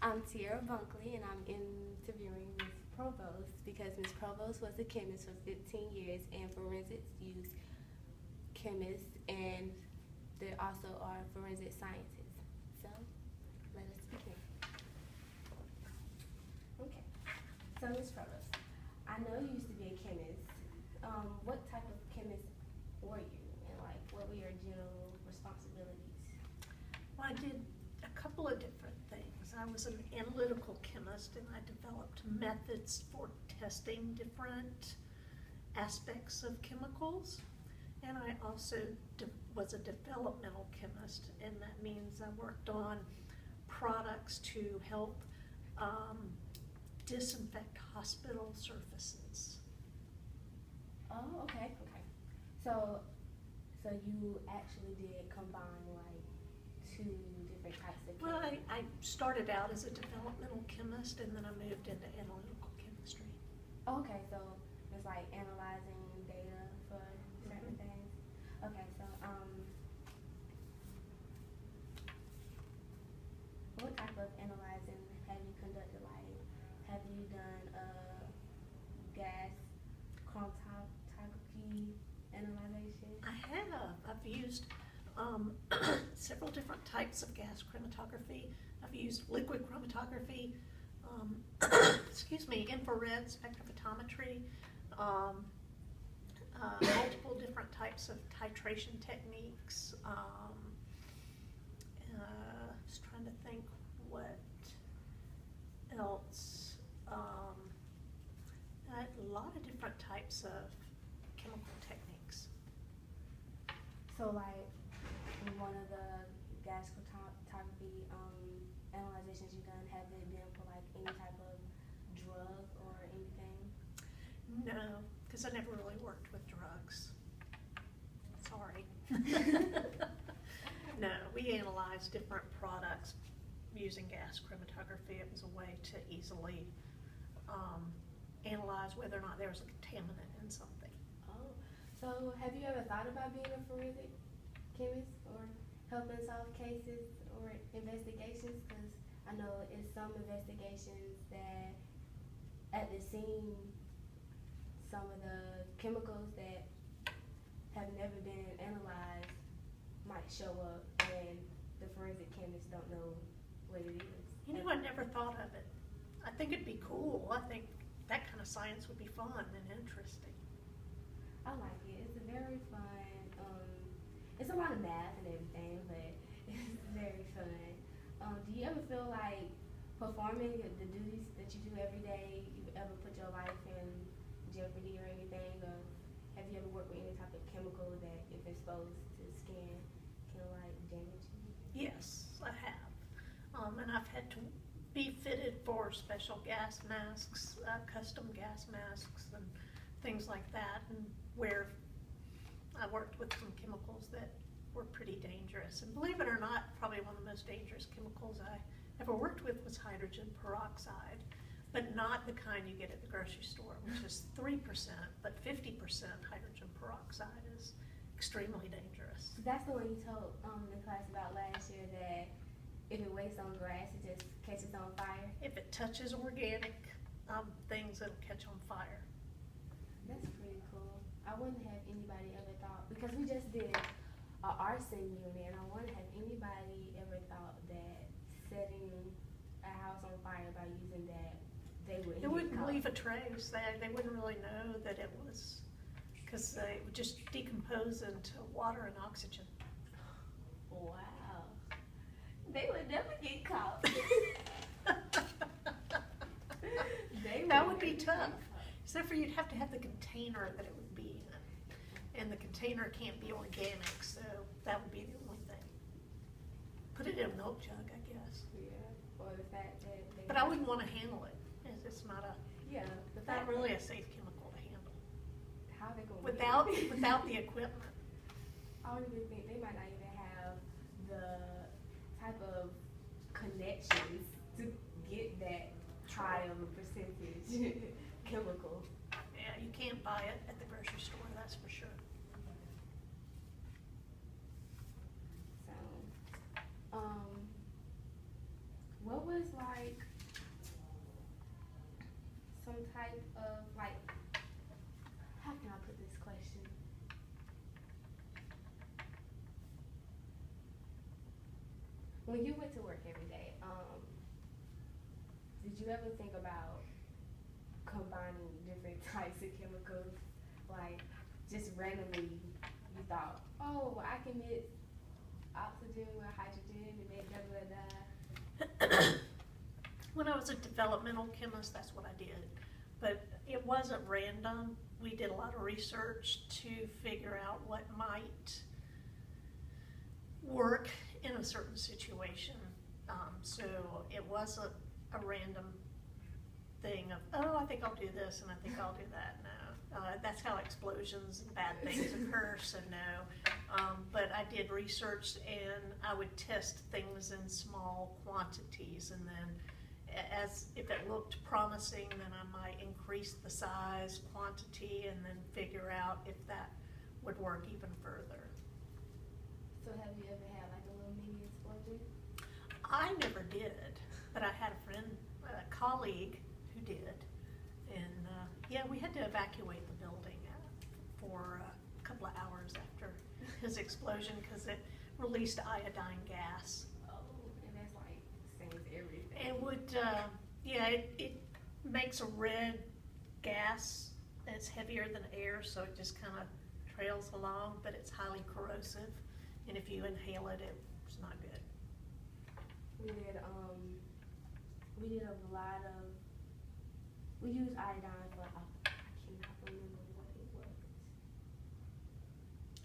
I'm Tierra Bunkley, and I'm interviewing Ms. Provost because Ms. Provost was a chemist for 15 years and forensics use chemists, and there also are forensic scientists. So, let us begin. Okay. So, Ms. Provost, I know you used to be a chemist. What type of chemist were you, and like, what were your general responsibilities? Well, I did a couple of different things. I was an analytical chemist, and I developed methods for testing different aspects of chemicals. And I also was a developmental chemist, and that means I worked on products to help disinfect hospital surfaces. Oh, okay. So, so you actually did combine like two different types of Well, chemistry. I started out as a developmental chemist, and then I moved into analytical chemistry. Okay, so it's like analyzing data for certain things. Okay, so what type of analyzing have you conducted? Like, have you done gas chromatography analyzation? I have. I've used several different types of gas chromatography. I've used liquid chromatography, infrared spectrophotometry, multiple different types of titration techniques. Just trying to think what else. A lot of different types of chemical techniques. So like one of the gas chromatography analyzations you've done, have they been for like any type of drug or anything? No, because I never really worked with drugs. Sorry. No, we analyzed different products using gas chromatography. It was a way to easily analyze whether or not there was a contaminant in something. Oh, so have you ever thought about being a forensic chemist or helping solve cases or investigations? Because I know in some investigations that at the scene, some of the chemicals that have never been analyzed might show up, and the forensic chemists don't know what it is. You know, I never thought of it. I think it'd be cool. I think that kind of science would be fun and interesting. I like it. It's a very fun. It's a lot of math and everything, but it's very fun. Do you ever feel like performing the duties that you do every day, you ever put your life in jeopardy or anything? Or have you ever worked with any type of chemical that, if exposed to skin, can like damage you? Yes, I have. And I've had to be fitted for special gas masks, custom gas masks and things like that, and where I worked with some chemicals that were pretty dangerous. And believe it or not, probably one of the most dangerous chemicals I ever worked with was hydrogen peroxide, but not the kind you get at the grocery store, which is 3%, but 50% hydrogen peroxide is extremely dangerous. So that's the one you told the class about last year, that if it wastes on grass, it just catches on fire. If it touches organic things, it'll catch on fire. That's pretty cool. I wouldn't have anybody ever thought, because we just did a arson unit, and I wouldn't have anybody ever thought that setting a house on fire by using that, they would. It wouldn't leave a trace. They wouldn't really know that it was, because it would just decompose into water and oxygen. Wow. They would never get caught. That would be tough. Except for you'd have to have the container that it would be in. And the container can't be organic, so that would be the only thing. Put it in a milk jug, I guess. Yeah. Or the fact that they. But I wouldn't want to handle it. It's not a. Yeah. It's not really a safe chemical to handle. How they going without the equipment. I don't even think they might not even have the type of connections to get that high of a percentage chemical. Yeah, you can't buy it at the grocery store, that's for sure. So, what was is like some type of like, how can I put this question? When you went to work every day, did you ever think about combining different types of chemicals? Like, just randomly, you thought, oh, well, I can mix oxygen with hydrogen and make da da da. When I was a developmental chemist, that's what I did. But it wasn't random. We did a lot of research to figure out what might work in a certain situation. So it wasn't a random thing of, oh, I think I'll do this and I think I'll do that. No, that's how explosions and bad things occur, so no. But I did research, and I would test things in small quantities, and then as if it looked promising, then I might increase the size, quantity, and then figure out if that would work even further. So have you ever had like a little mini explosion? I never did, but I had a friend, a colleague who did, and yeah, we had to evacuate the building for a couple of hours after his explosion because it released iodine gas. Oh, and that's like stains everything. It would, yeah, it makes a red gas that's heavier than air, so it just kind of trails along, but it's highly corrosive, and if you inhale it, it's not good. We use iodine for, I cannot remember what it was.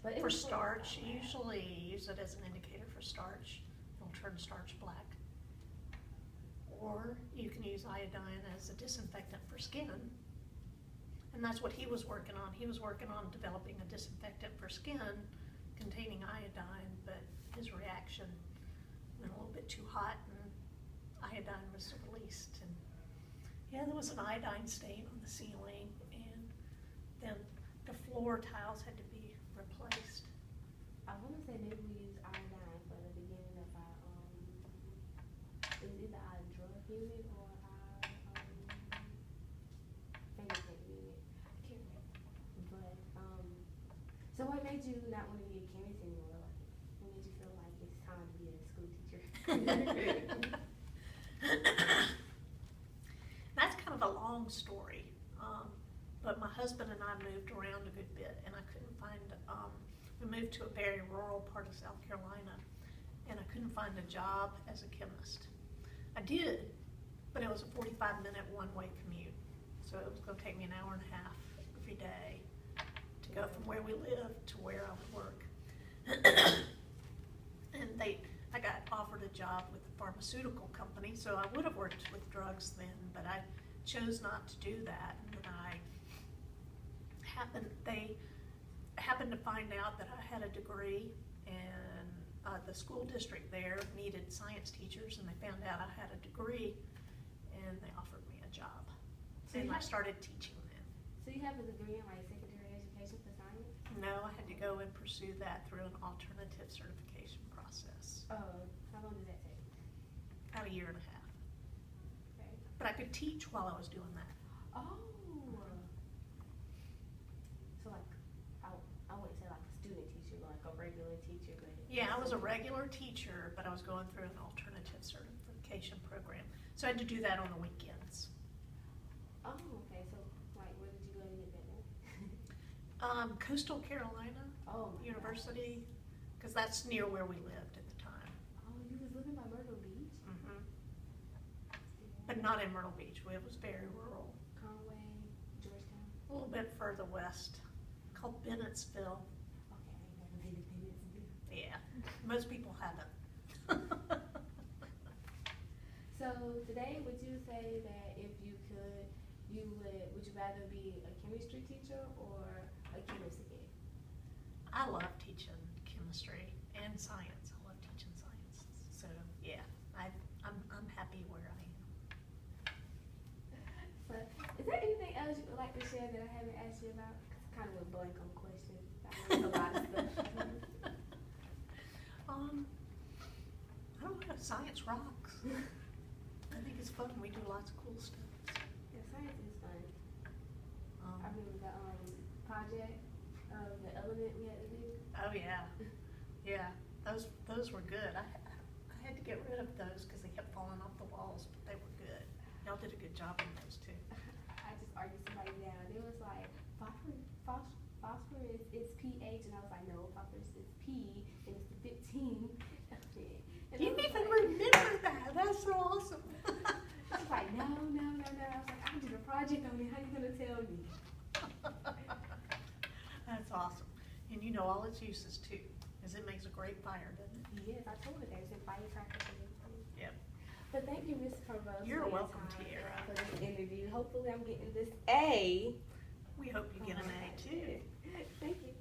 But it For was starch, usually use it as an indicator for starch. It'll turn starch black. Or you can use iodine as a disinfectant for skin. And that's what he was working on. He was working on developing a disinfectant for skin containing iodine, but his reaction went a little bit too hot and iodine was released. And yeah, there was an iodine stain on the ceiling, and then the floor tiles had to be replaced. I want to say maybe we use iodine for the beginning of our, is it either our drug unit or our fingerprint unit? I can't remember. But, so what made you not want to be a chemist anymore? Like, what made you feel like it's time to be a school teacher? That's kind of a long story, but my husband and I moved around a good bit, and I couldn't find, we moved to a very rural part of South Carolina, and I couldn't find a job as a chemist. I did, but it was a 45-minute one-way commute, so it was going to take me an hour and a half every day to go from where we lived to where I would work. And I got offered a job with a pharmaceutical company, so I would have worked with drugs then, but I chose not to do that. And then they happened to find out that I had a degree, and the school district there needed science teachers, and they found out I had a degree, and they offered me a job. So and I started teaching then. So you have a degree in like secondary education for science? No, I had to go and pursue that through an alternative certification process. Oh, how long did that take? About a year and a half. Okay. But I could teach while I was doing that. Oh. So like, I wouldn't say like a student teacher, but like a regular teacher. But yeah, I was a regular teacher, but I was going through an alternative certification program. So I had to do that on the weekends. Oh, okay. So like, where did you go to get that done? Coastal Carolina University, because that's near where we lived at the time. Oh, you was living by Myrtle Beach? Mm-hmm. But not in Myrtle Beach. It was very rural. Conway, Georgetown? A little bit further west, called Bennettsville. Okay, I ain't never been to Bennettsville. Yeah, most people haven't. So today, would you say that if you could, would you rather be a chemistry teacher or a chemist again? I love teaching chemistry and science. I love teaching science. So yeah, I'm happy where I am. So, is there anything else you would like to share that I haven't asked you about? It's kind of a blank on question. I know a lot of stuff. I don't know. Science rocks. I think it's fun. We do lots of cool stuff. Yeah, science is fun. Um, I remember the project of the element we had to do. Oh, yeah. Yeah, those were good. I had to get rid of those because they kept falling off the walls, but they were good. Y'all did a good job on those too. I just argued somebody down. It was like phosphorus is pH, and I was like, no, phosphorus is P, and it's the 15. And You even remember that. That's so awesome. I was like, no. I was like, I did a project on it. How you gonna tell me? That's awesome. And you know all its uses too, because it makes a great fire, doesn't it? Yes, I told her there's a firecracker and everything. Yep. But thank you, Ms. Provost. You're for your welcome, time Tierra. For this interview. Hopefully I'm getting this A. We hope you get an A too. Thank you.